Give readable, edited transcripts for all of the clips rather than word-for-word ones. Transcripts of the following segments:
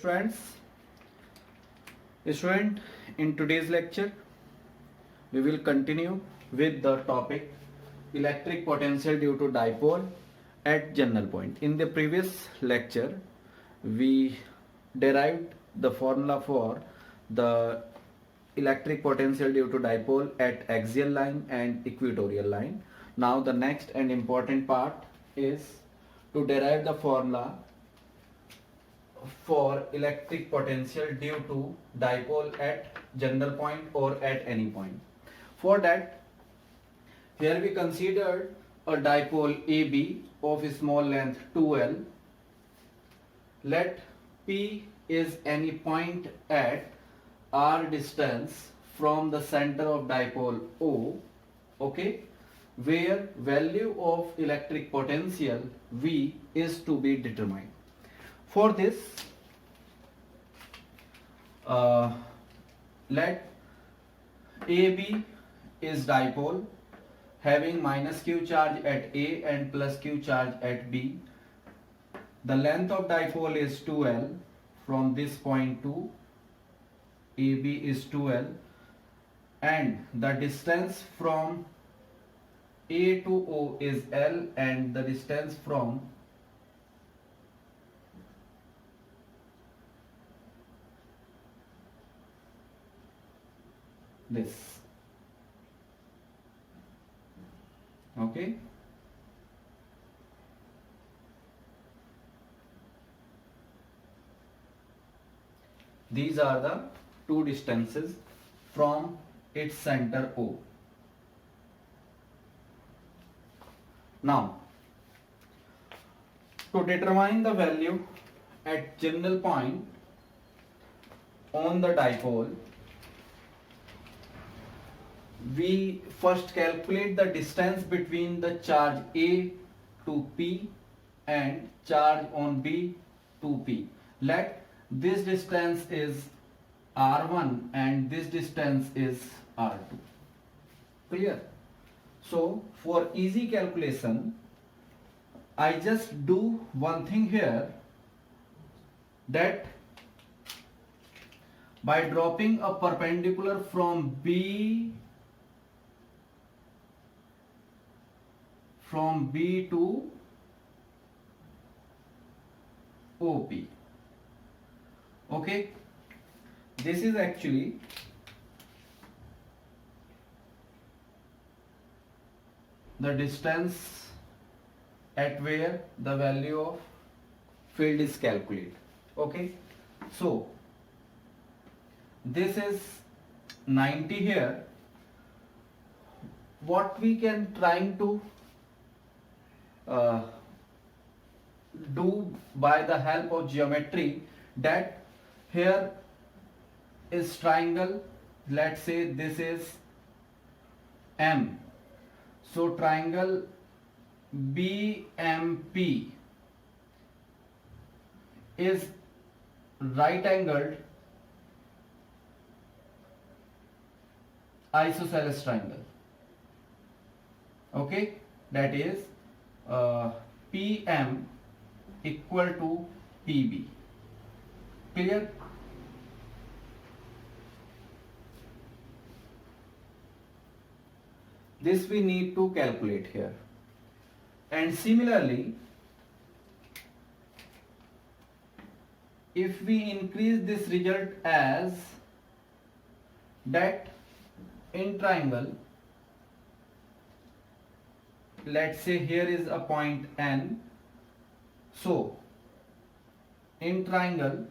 Friends, in today's lecture we will continue with the topic electric potential due to dipole at general point. In the previous lecture we derived the formula for the electric potential due to dipole at axial line and equatorial line. Now the next and important part is to derive the formula for electric potential due to dipole at general point or at any point. For that, here we considered a dipole AB of small length 2L. Let P is any point at R distance from the center of dipole O, okay, where value of electric potential V is to be determined. For this, let AB is dipole having minus Q charge at A and plus Q charge at B. The length of dipole is 2L from this point to AB is 2L, and the distance from A to O is L, and the distance from this, okay. These are the two distances from its center O. Now, to determine the value at general point on the dipole, we first calculate the distance between the charge A to P and charge on B to P. Let this distance is R1 and this distance is R2. Clear? So for easy calculation, I just do one thing here, that by dropping a perpendicular from B to OP, okay, this is actually the distance at where the value of field is calculated, okay. So this is 90 here. What we can trying to do by the help of geometry, that here is triangle, let's say this is M, so triangle BMP is right angled isosceles triangle, okay, that is PM equal to PB. Clear? This we need to calculate here. And similarly, if we increase this result as that in triangle, let's say here is a point N, so in triangle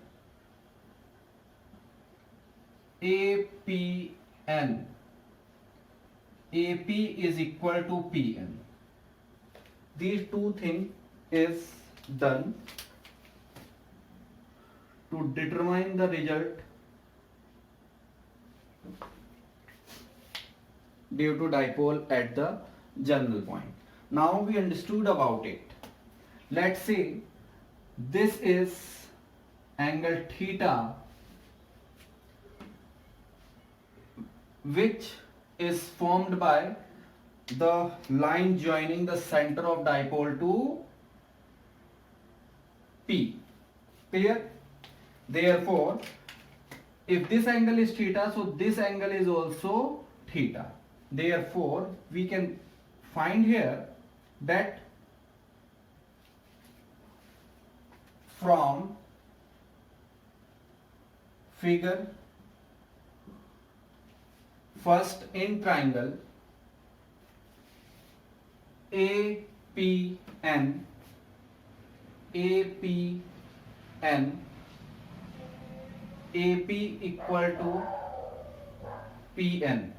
APN, AP is equal to PN. These two things is done to determine the result due to dipole at the general point. Now we understood about it. Let's say this is angle theta, which is formed by the line joining the center of dipole to P. Clear? Therefore, if this angle is theta, so this angle is also theta. Therefore, we can find here that from figure first in triangle APN, AP equal to PN.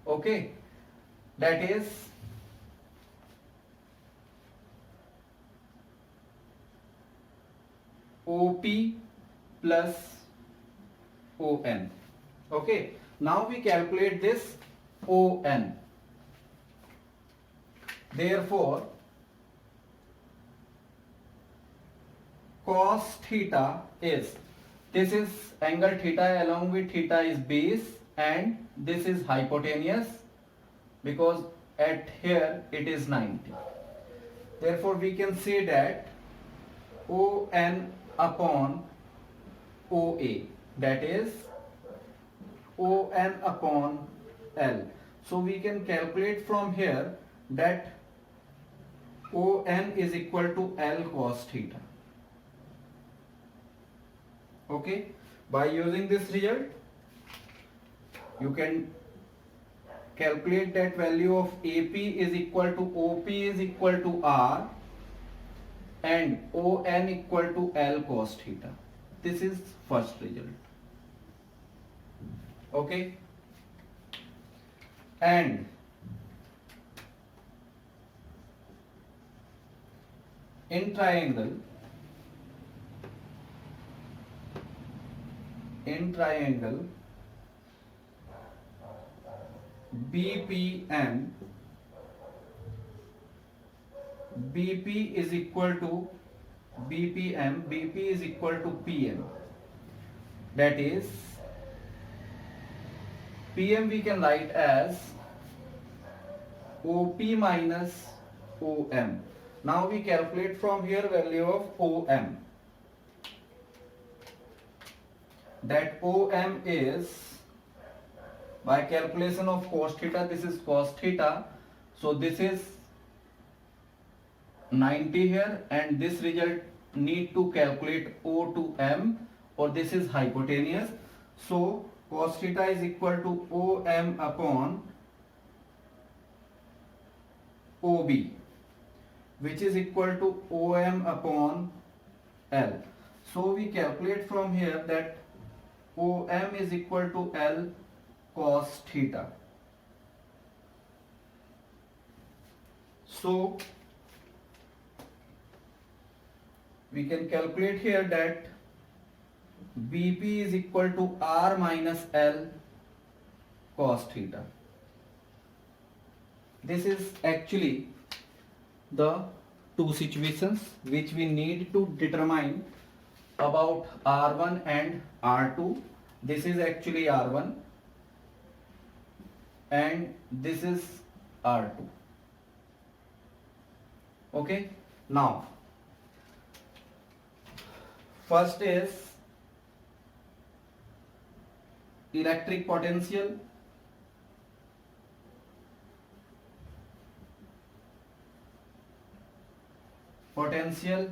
Okay, that is OP plus ON. Okay, now we calculate this ON. Therefore, cos theta is, this is angle theta, along with theta is base, and this is hypotenuse, because at here it is 90. Therefore, we can say that ON upon OA, that is ON upon L. So we can calculate from here that ON is equal to L cos theta. Okay, by using this result, you can calculate that value of AP is equal to OP is equal to R and ON equal to L cos theta. This is first result. Okay, and in triangle BPM, BP is equal to BPM, BP is equal to PM. That is, PM we can write as OP minus OM. Now we calculate from here value of OM. That OM is, by calculation of cos theta, this is cos theta, so this is 90 here, and this result need to calculate O to M, or this is hypotenuse. So cos theta is equal to OM upon OB, which is equal to OM upon L. So we calculate from here that OM is equal to L cos theta. So we can calculate here that BP is equal to R minus L cos theta. This is actually the two situations which we need to determine about R1 and R2. This is actually R1 and this is R2. Okay, now first is electric potential. Potential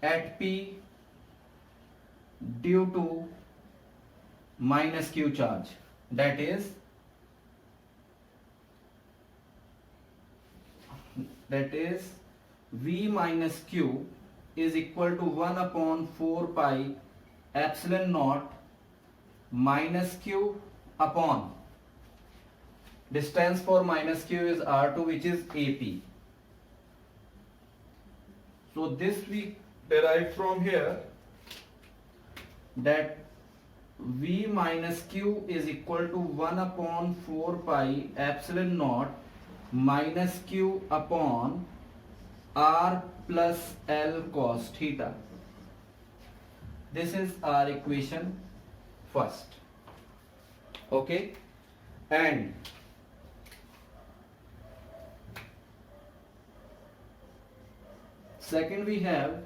at P due to minus Q charge, that is V minus Q is equal to 1 upon 4 pi epsilon naught minus Q upon distance for minus Q is R2, which is AP. So this we derive from here that V minus Q is equal to 1 upon 4 pi epsilon naught minus Q upon R plus L cos theta. This is our equation first. Okay, and second we have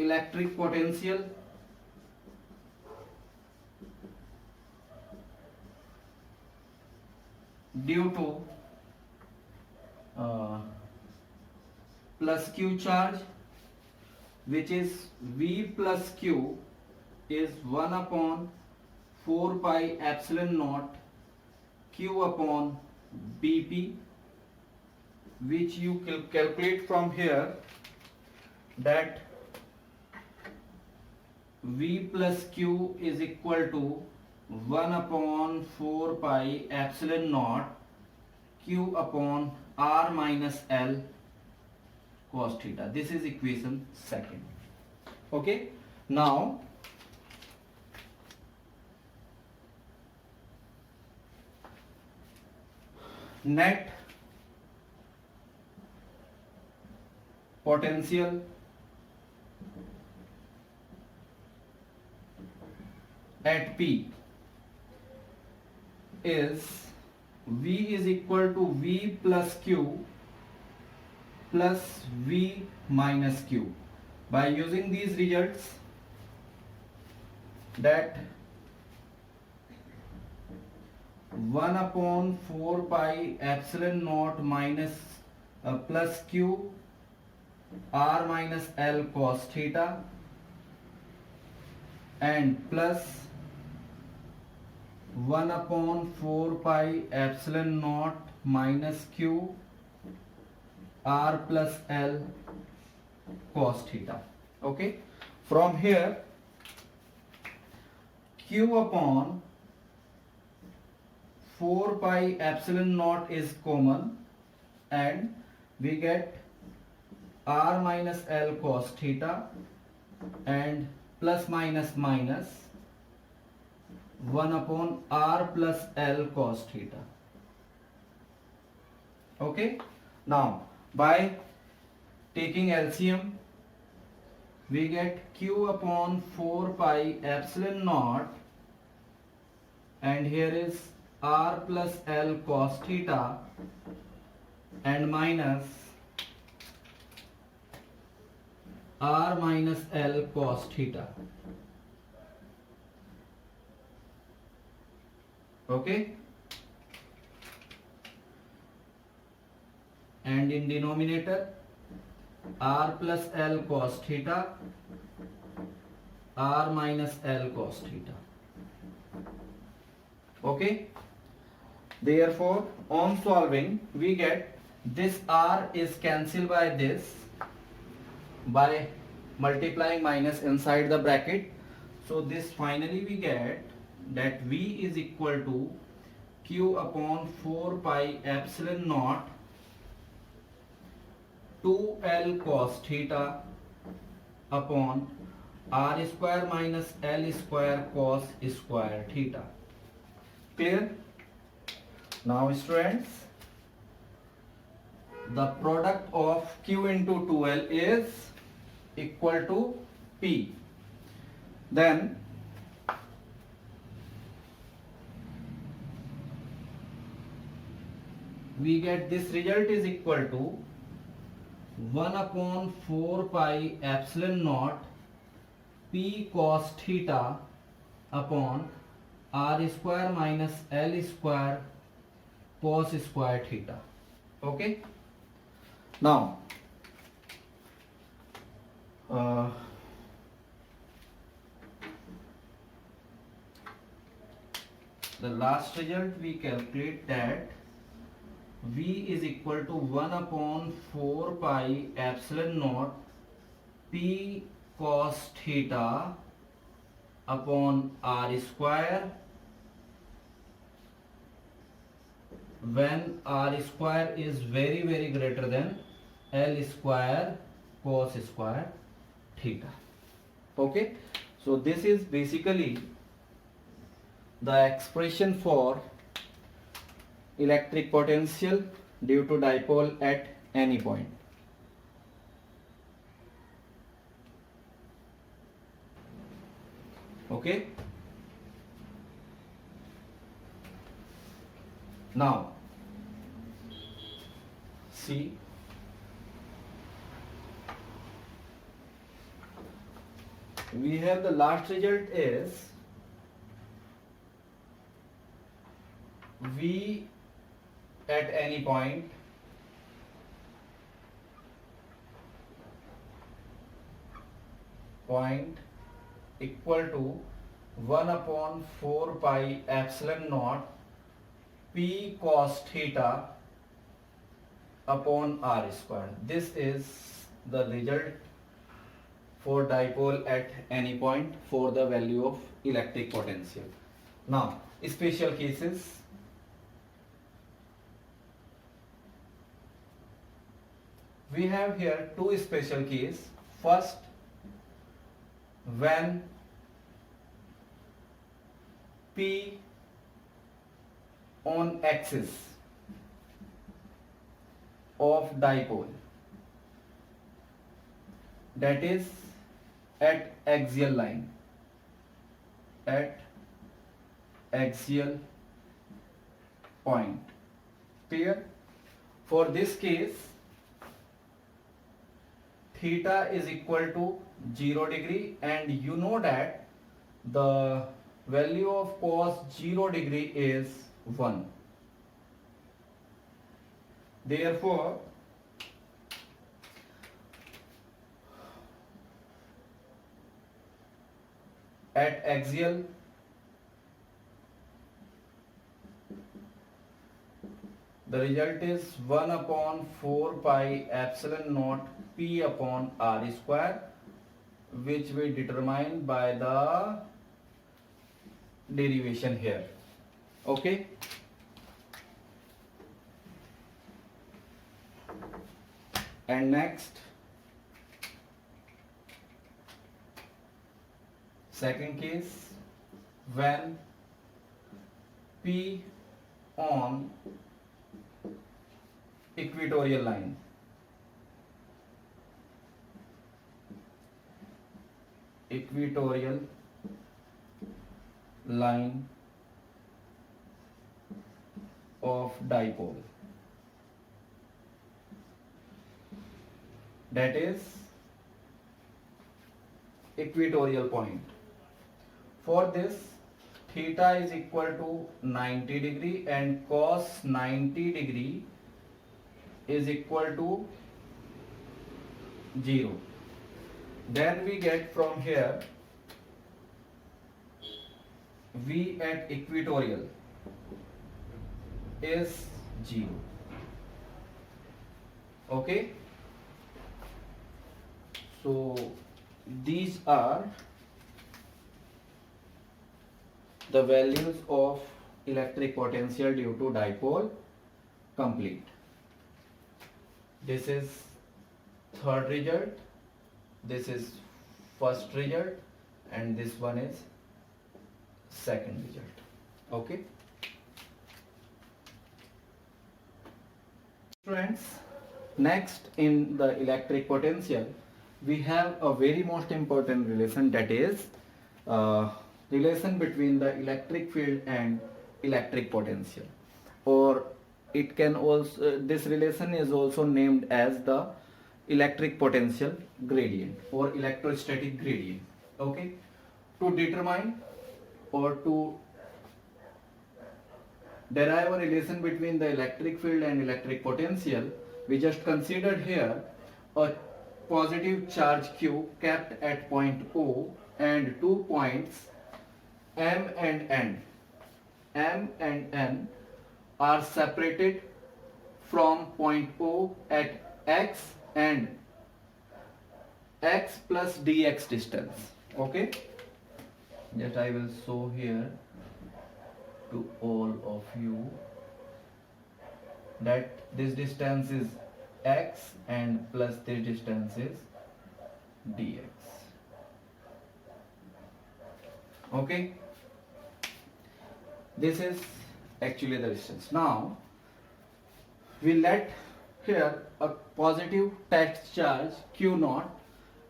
electric potential due to plus q charge, which is V plus q is 1 upon 4 pi epsilon naught q upon Bp, which you calculate from here, that V plus q is equal to 1 upon 4 pi epsilon naught q upon r minus L cos theta. This is equation second. Okay, now net potential at P is V is equal to V plus Q plus V minus Q. By using these results, that 1 upon 4 pi epsilon naught minus plus Q r minus L cos theta and plus 1 upon 4 pi epsilon naught minus Q r plus L cos theta. Okay, from here Q upon 4 pi epsilon naught is common and we get r minus L cos theta and plus minus minus 1 upon r plus L cos theta. Okay, now by taking LCM we get Q upon 4 pi epsilon naught and here is r plus L cos theta and minus r minus L cos theta. Okay, and in denominator r plus L cos theta, r minus L cos theta. Okay, therefore on solving we get this r is cancelled by this by multiplying minus inside the bracket. So this finally we get that V is equal to Q upon 4 pi epsilon naught 2L cos theta upon r square minus L square cos square theta. Clear? Now students, the product of Q into 2L is equal to P. Then we get this result is equal to 1 upon 4 pi epsilon naught P cos theta upon r square minus L square cos square theta. Okay, now the last result we calculate that V is equal to 1 upon 4 pi epsilon naught P cos theta upon r square when r square is very greater than L square cos square theta. Okay, so this is basically the expression for electric potential due to dipole at any point. Okay, now see we have the last result is V at any point equal to 1 upon 4 pi epsilon naught P cos theta upon R square. This is the result for dipole at any point for the value of electric potential. Now, special cases. We have here two special cases. First, when P on axis of dipole, that is at axial line, at axial point. Clear? For this case, theta is equal to 0 degree, and you know that the value of cos 0 degree is 1. Therefore, at axial the result is 1 upon 4 pi epsilon naught P upon R square, which we determine by the derivation here. Okay. And next, second case, when P on equatorial line, of dipole, that is equatorial point. For this, theta is equal to 90 degree and cos 90 degree is equal to 0. Then we get from here V at equatorial is 0. Okay. So these are the values of electric potential due to dipole complete. This is third result, this is first result, and this one is second result. Okay. Friends, next in the electric potential we have a very most important relation, that is relation between the electric field and electric potential, or it can also, this relation is also named as the electric potential gradient or electrostatic gradient. Okay. To determine or to derive a relation between the electric field and electric potential, we just considered here a positive charge Q kept at point O and 2 points M and N. M and N are separated from point O at X and X plus dx distance. Okay. That I will show here to all of you that this distance is x and plus this distance is dx. Okay. This is actually the distance. Now we let here a positive text charge Q naught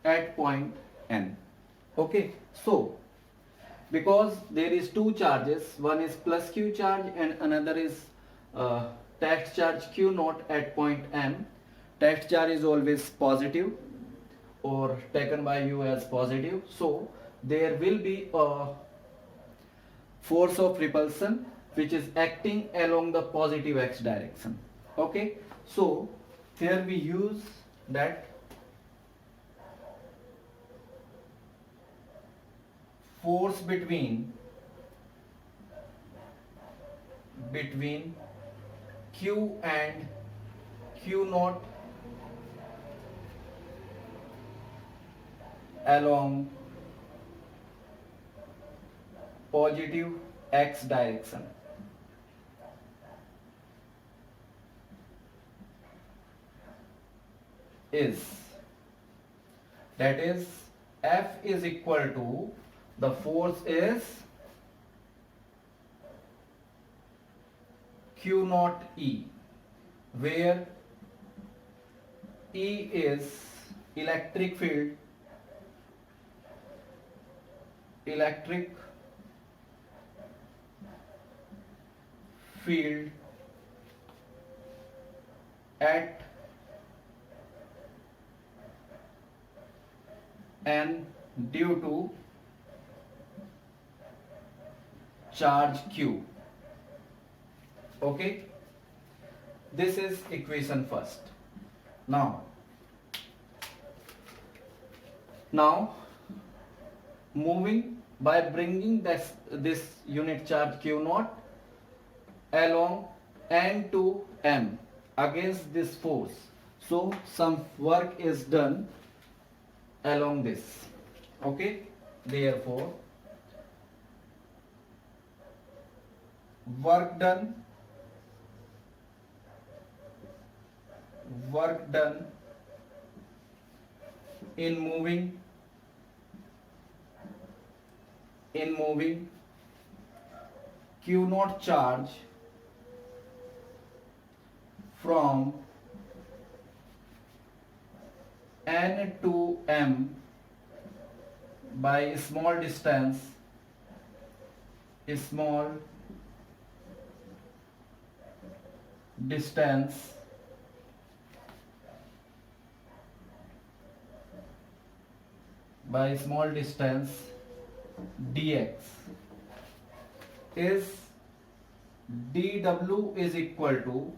at point N. Okay. So because there is two charges, one is plus Q charge and another is text charge Q naught at point M. Text charge is always positive, or taken by you as positive, so there will be a force of repulsion which is acting along the positive x direction. Okay, so here we use that force between q and q naught along positive x direction is, that is, F is equal to, the force is Q naught E, where E is electric field, at N due to charge Q. Okay, this is equation first. Now moving by bringing this unit charge Q naught along N to M against this force, so some work is done along this. Okay, therefore work done in moving Q naught charge from N to M by small distance dx is dw is equal to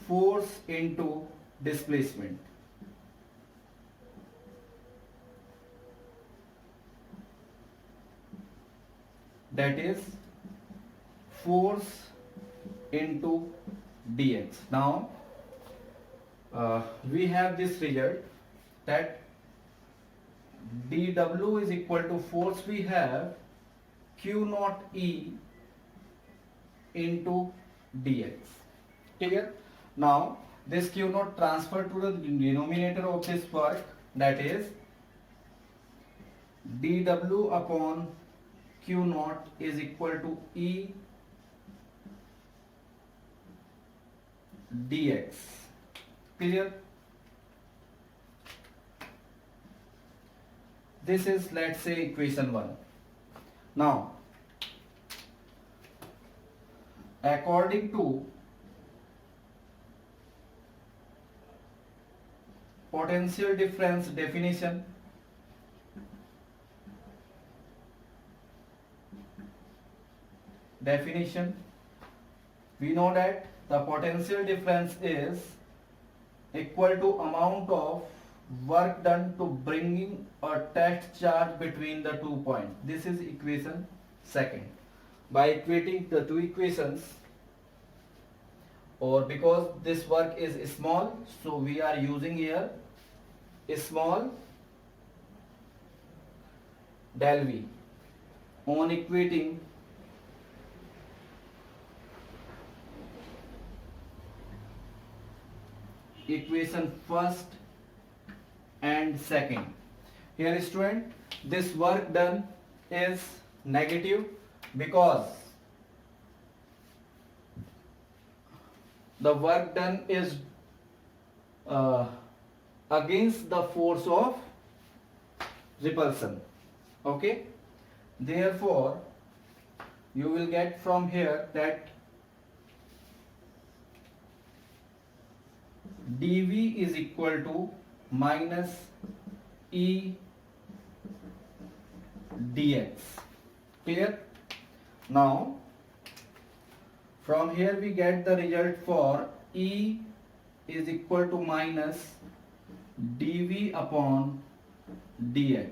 force into displacement. That is force into dx. Now we have this result that dw is equal to force we have q naught E into dx. Clear? Now this q naught transferred to the denominator of this work, that is dw upon q naught is equal to E dx. Clear? This is, let's say, equation 1. Now according to potential difference definition, we know that the potential difference is equal to amount of work done to bringing a test charge between the 2 points. This is equation 2nd. By equating the two equations, or because this work is small, so we are using here a small del V. On equating equation 1st and 2nd, here student, this work done is negative because the work done is against the force of repulsion. Okay, therefore you will get from here that dV is equal to minus E dx. Clear? Now from here we get the result for E is equal to minus dV upon dx.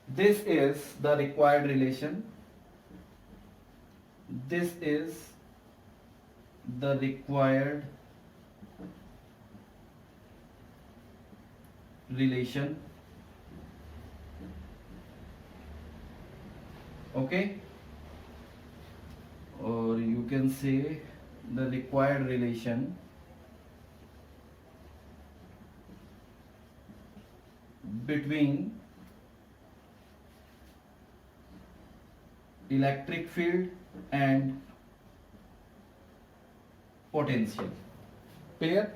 This is the required relation. This is the required relation. Okay, or you can say the required relation between electric field and potential. Clear?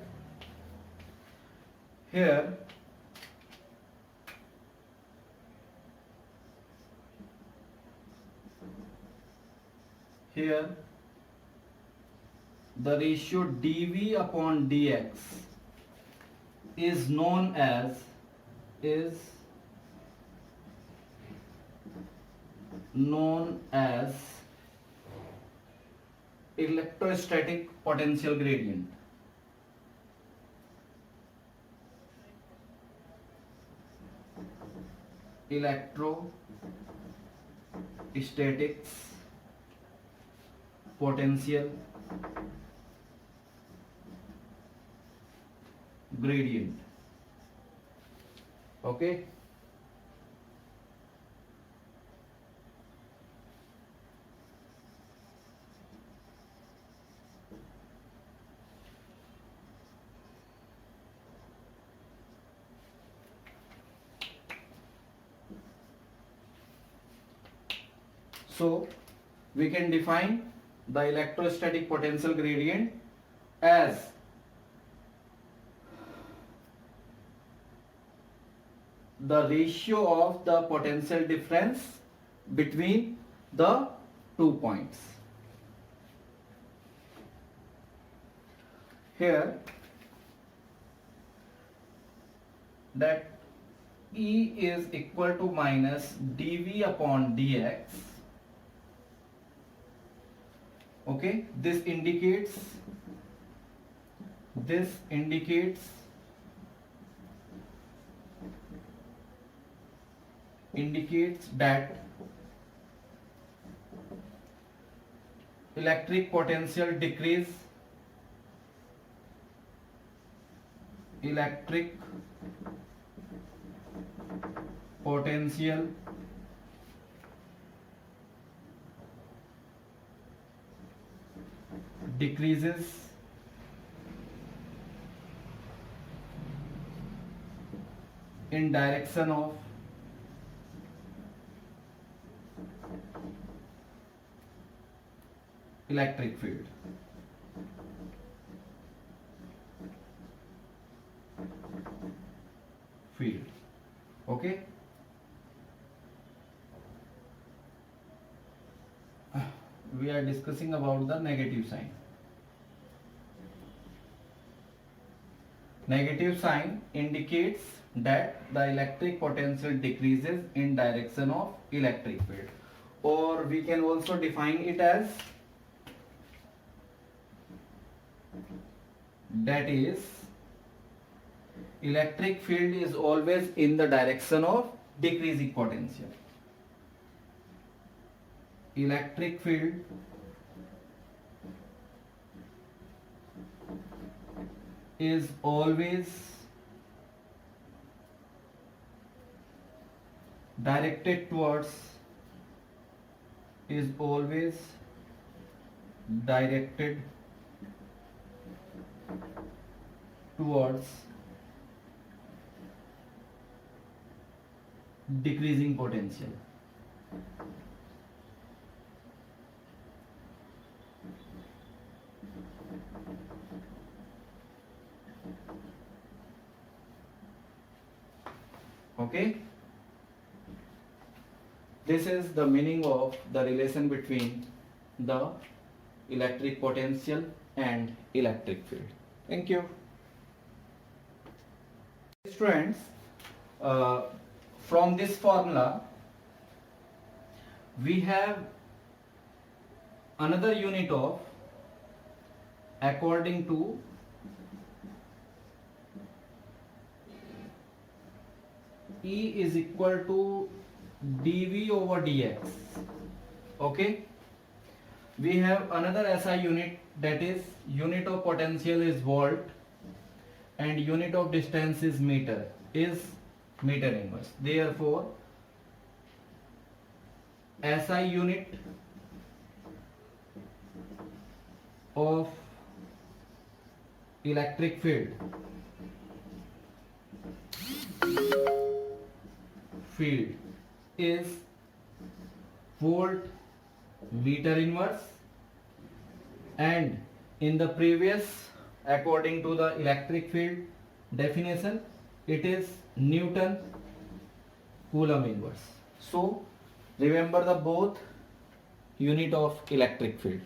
Here the ratio dV upon dx is known as electrostatic potential gradient. Electrostatics potential gradient. Okay, so we can define the electrostatic potential gradient as the ratio of the potential difference between the 2 points. Here that E is equal to minus dV upon dx. Okay, this indicates that electric potential decrease decreases in direction of electric field. Okay, we are discussing about the negative sign. Negative sign indicates that the electric potential decreases in direction of electric field, or we can also define it as, that is, electric field is always in the direction of decreasing potential. Electric field is always directed towards decreasing potential. Okay, this is the meaning of the relation between the electric potential and electric field. Thank you. Students, from this formula we have another unit of, according to E is equal to dV over dx. Okay, we have another SI unit, that is unit of potential is volt and unit of distance is meter, is meter inverse. Therefore SI unit of electric field is volt meter inverse, and in the previous, according to the electric field definition, it is Newton Coulomb inverse. So remember the both unit of electric field.